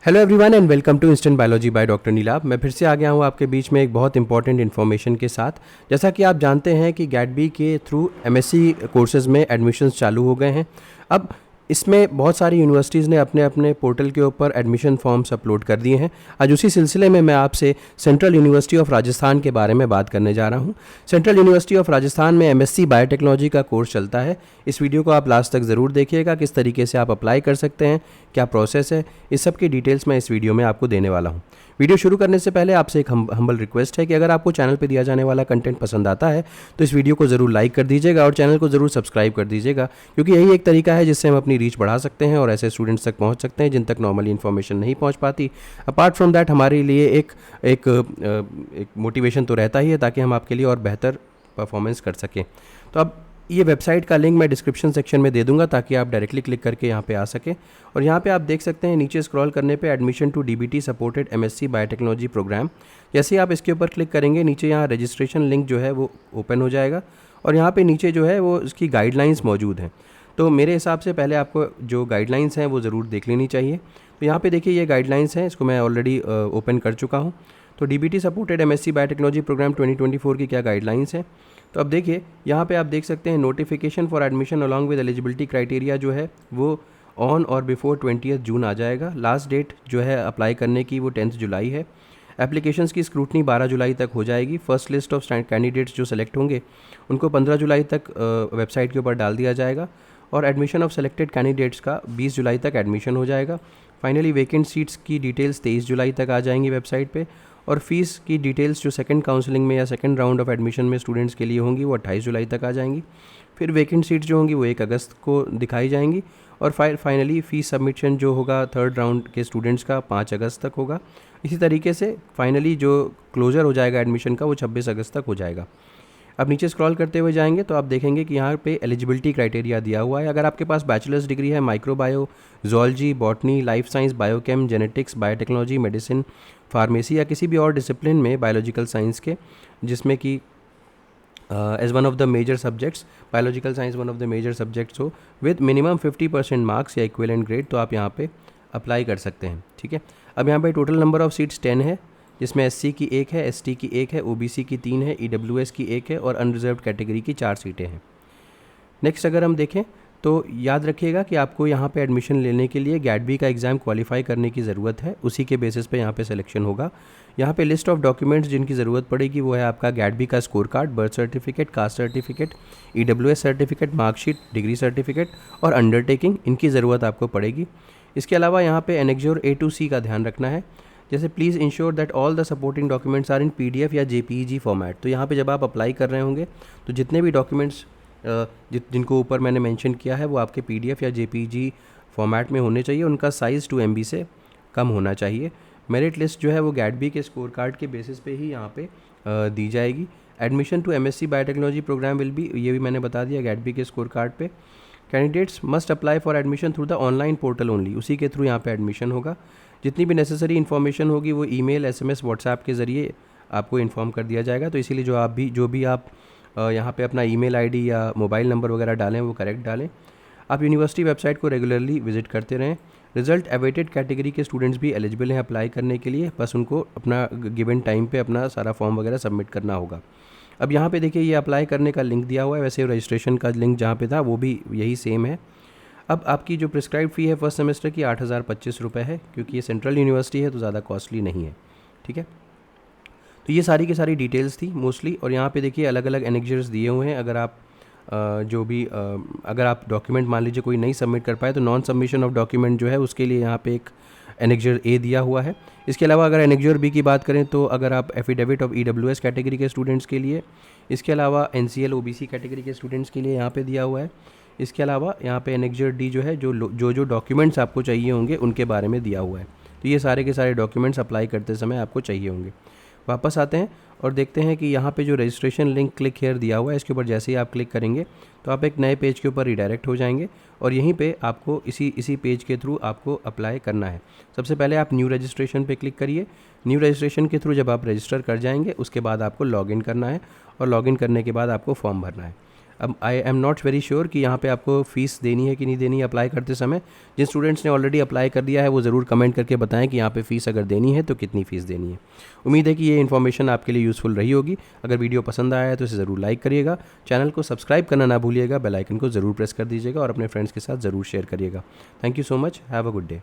Hello everyone and welcome to instant biology by doctor Neelabh. मैं फिर से आ गया हूँ आपके बीच में एक बहुत इंपॉर्टेंट इन्फॉर्मेशन के साथ। जैसा कि आप जानते हैं कि गैट बी के थ्रू एमएससी कोर्सेज़ में एडमिशन्स चालू हो गए हैं। अब इसमें बहुत सारी यूनिवर्सिटीज़ ने अपने अपने पोर्टल के ऊपर एडमिशन फॉर्म्स अपलोड कर दिए हैं। आज उसी सिलसिले में मैं आपसे सेंट्रल यूनिवर्सिटी ऑफ राजस्थान के बारे में बात करने जा रहा हूँ। सेंट्रल यूनिवर्सिटी ऑफ राजस्थान में एमएससी बायोटेक्नोलॉजी का कोर्स चलता है। इस वीडियो को आप लास्ट तक ज़रूर देखिएगा, किस तरीके से आप अप्लाई कर सकते हैं, क्या प्रोसेस है, इस सब की डिटेल्स मैं इस वीडियो में आपको देने वाला हूँ। वीडियो शुरू करने से पहले आपसे एक हम्बल रिक्वेस्ट है कि अगर आपको चैनल पर दिया जाने वाला कंटेंट पसंद आता है तो इस वीडियो को ज़रूर लाइक कर दीजिएगा और चैनल को ज़रूर सब्सक्राइब कर दीजिएगा, क्योंकि यही एक तरीका है जिससे हम अपनी रीच बढ़ा सकते हैं और ऐसे स्टूडेंट्स तक पहुंच सकते हैं जिन तक नॉर्मली इन्फॉर्मेशन नहीं पहुंच पाती। अपार्ट फ्रॉम दैट हमारे लिए एक मोटिवेशन तो रहता ही है ताकि हम आपके लिए और बेहतर परफॉर्मेंस कर सकें। तो अब ये वेबसाइट का लिंक मैं डिस्क्रिप्शन सेक्शन में दे दूंगा ताकि आप डायरेक्टली क्लिक करके यहाँ पे आ सकें। और यहाँ पे आप देख सकते हैं नीचे स्क्रॉल करने पे admission to DBT supported MSc biotechnology programme, जैसे ही आप इसके ऊपर क्लिक करेंगे नीचे यहाँ रजिस्ट्रेशन लिंक जो है वो ओपन हो जाएगा और यहाँ पे नीचे जो है वो उसकी गाइडलाइंस मौजूद हैं। तो मेरे हिसाब से पहले आपको जो गाइडलाइंस हैं वो ज़रूर देख लेनी चाहिए। तो यहाँ पे देखिए ये गाइडलाइंस हैं, इसको मैं ऑलरेडी ओपन कर चुका हूँ। तो DBT supported MSc biotechnology programme 2024 की क्या गाइडलाइंस हैं। तो अब देखिए यहाँ पे आप देख सकते हैं notification for admission along with eligibility criteria जो है वो ऑन और बिफोर 20 जून आ जाएगा। लास्ट डेट जो है अप्लाई करने की वो 10 जुलाई है। एप्लीकेशंस की स्क्रूटनी 12 जुलाई तक हो जाएगी। फर्स्ट लिस्ट ऑफ कैंडिडेट्स जो सेलेक्ट होंगे उनको 15 जुलाई तक वेबसाइट के ऊपर डाल दिया जाएगा और एडमिशन ऑफ सेलेक्टेड कैंडिडेट्स का 20 जुलाई तक एडमिशन हो जाएगा। फाइनली वैकेंट सीट्स की डिटेल्स 23 जुलाई तक आ जाएंगी वेबसाइट पे और फीस की डिटेल्स जो सेकंड काउंसलिंग में या सेकंड राउंड ऑफ एडमिशन में स्टूडेंट्स के लिए होंगी वो 28 जुलाई तक आ जाएंगी। फिर वैकेंट सीट्स जो होंगी वो 1 अगस्त को दिखाई जाएंगी और फाइनली फीस सबमिशन जो होगा थर्ड राउंड के स्टूडेंट्स का 5 अगस्त तक होगा। इसी तरीके से फाइनली जो क्लोजर हो जाएगा एडमिशन का वो 26 अगस्त तक हो जाएगा। अब नीचे स्क्रॉल करते हुए जाएंगे तो आप देखेंगे कि यहाँ पे एलिजिबिलिटी क्राइटेरिया दिया हुआ है। अगर आपके पास बैचलर्स डिग्री है microbio, zoology, botany, life science, biochem, genetics, biotechnology, medicine, pharmacy या किसी भी और डिसिप्लिन में बायोलॉजिकल साइंस के, जिसमें कि as one of the major subjects biological science one of the major subjects हो विद मिनिमम 50% मार्क्स या इक्विवेलेंट ग्रेड, तो आप यहाँ पे अप्लाई कर सकते हैं। ठीक है, अब यहाँ पे टोटल नंबर ऑफ सीट्स 10 है, जिसमें एससी की 1 है, एसटी की 1 है, ओबीसी की 3 है, ईडब्ल्यूएस की 1 है और अनरिजर्व्ड कैटेगरी की 4 सीटें हैं। नेक्स्ट अगर हम देखें तो याद रखिएगा कि आपको यहाँ पे एडमिशन लेने के लिए गैट बी का एग्ज़ाम क्वालिफाई करने की ज़रूरत है, उसी के बेसिस पे यहाँ पे सिलेक्शन होगा। यहाँ पे लिस्ट ऑफ डॉक्यूमेंट्स जिनकी ज़रूरत पड़ेगी वो है आपका गैट बी का score card, birth certificate, caste certificate, EWS certificate, marksheet, degree certificate और अंडरटेकिंग, इनकी ज़रूरत आपको पड़ेगी। इसके अलावा यहाँ पे एनेक्जोर A to C का ध्यान रखना है, जैसे please ensure that all the supporting documents are in PDF या JPEG फॉर्मेट। तो यहाँ पे जब आप अप्लाई कर रहे होंगे तो जितने भी डॉक्यूमेंट्स जिनको ऊपर मैंने मेंशन किया है वो आपके PDF या JPEG फॉर्मेट में होने चाहिए, उनका साइज़ 2 MB से कम होना चाहिए। मेरिट लिस्ट जो है वो गैट बी के स्कोर कार्ड के बेसिस पे ही यहाँ पे दी जाएगी। Admission to MSc biotechnology programme will be, ये भी मैंने बता दिया, गैट बी के स्कोर कार्ड पे। Candidates must apply for admission through the online portal only, उसी के थ्रू यहाँ पे एडमिशन होगा। जितनी भी नेसेसरी इन्फॉर्मेशन होगी वो ईमेल, SMS, व्हाट्सएप के ज़रिए आपको इन्फॉर्म कर दिया जाएगा। तो इसीलिए जो भी आप यहाँ पे अपना ईमेल आईडी या मोबाइल नंबर वगैरह डालें वो करेक्ट डालें। आप यूनिवर्सिटी वेबसाइट को रेगुलरली विजिट करते रहें। रिजल्ट अवेटेड कैटेगरी के स्टूडेंट्स भी एलिजिबल हैं अप्लाई करने के लिए, बस उनको अपना गिवन टाइम पे अपना सारा फॉर्म वगैरह सबमिट करना होगा। अब यहाँ पे देखिए ये अप्लाई करने का लिंक दिया हुआ है, वैसे रजिस्ट्रेशन का लिंक जहाँ पे था वो भी यही सेम है। अब आपकी जो प्रिस्क्राइब फ़ी है फर्स्ट सेमेस्टर की 8,025 रुपये है, क्योंकि ये सेंट्रल यूनिवर्सिटी है तो ज़्यादा कॉस्टली नहीं है। ठीक है, तो ये सारी की सारी डिटेल्स थी मोस्टली। और यहाँ पे देखिए अलग अलग एनेक्जर्स दिए हुए हैं। अगर आप अगर आप डॉक्यूमेंट मान लीजिए कोई नहीं सबमिट कर पाए तो नॉन सबमिशन ऑफ डॉक्यूमेंट जो है उसके लिए यहाँ पे एक एनेक्जर A दिया हुआ है। इसके अलावा अगर एनेक्जर B की बात करें तो अगर आप एफिडेविट ऑफ EWS कैटेगरी के स्टूडेंट्स के लिए, इसके अलावा NCL OBC कैटेगरी के स्टूडेंट्स के लिए यहाँ पे दिया हुआ है। इसके अलावा यहाँ पे एनेक्जर D जो है जो डॉक्यूमेंट्स आपको चाहिए होंगे उनके बारे में दिया हुआ है। तो ये सारे के सारे डॉक्यूमेंट्स अप्लाई करते समय आपको चाहिए होंगे। वापस आते हैं और देखते हैं कि यहाँ पे जो रजिस्ट्रेशन लिंक क्लिक हेयर दिया हुआ है इसके ऊपर जैसे ही आप क्लिक करेंगे तो आप एक नए पेज के ऊपर रिडायरेक्ट हो जाएंगे और यहीं पे आपको इसी पेज के थ्रू आपको अप्लाई करना है। सबसे पहले आप न्यू रजिस्ट्रेशन पे क्लिक करिए। न्यू रजिस्ट्रेशन के थ्रू जब आप रजिस्टर कर जाएंगे उसके बाद आपको लॉगिन करना है और लॉगिन करने के बाद आपको फॉर्म भरना है। अब I am not very sure कि यहाँ पे आपको फ़ीस देनी है कि नहीं देनी है अप्लाई करते समय। जिन स्टूडेंट्स ने ऑलरेडी अप्लाई कर दिया है वो ज़रूर कमेंट करके बताएं कि यहाँ पे फ़ीस अगर देनी है तो कितनी फ़ीस देनी है। उम्मीद है कि ये इन्फॉर्मेशन आपके लिए यूज़फुल रही होगी। अगर वीडियो पसंद आया है तो इसे ज़रूर लाइक करिएगा, चैनल को सब्सक्राइब करना ना भूलिएगा, बेल आइकन को ज़रूर प्रेस कर दीजिएगा और अपने फ्रेंड्स के साथ ज़रूर शेयर करिएगा। Thank you so much, have a good day.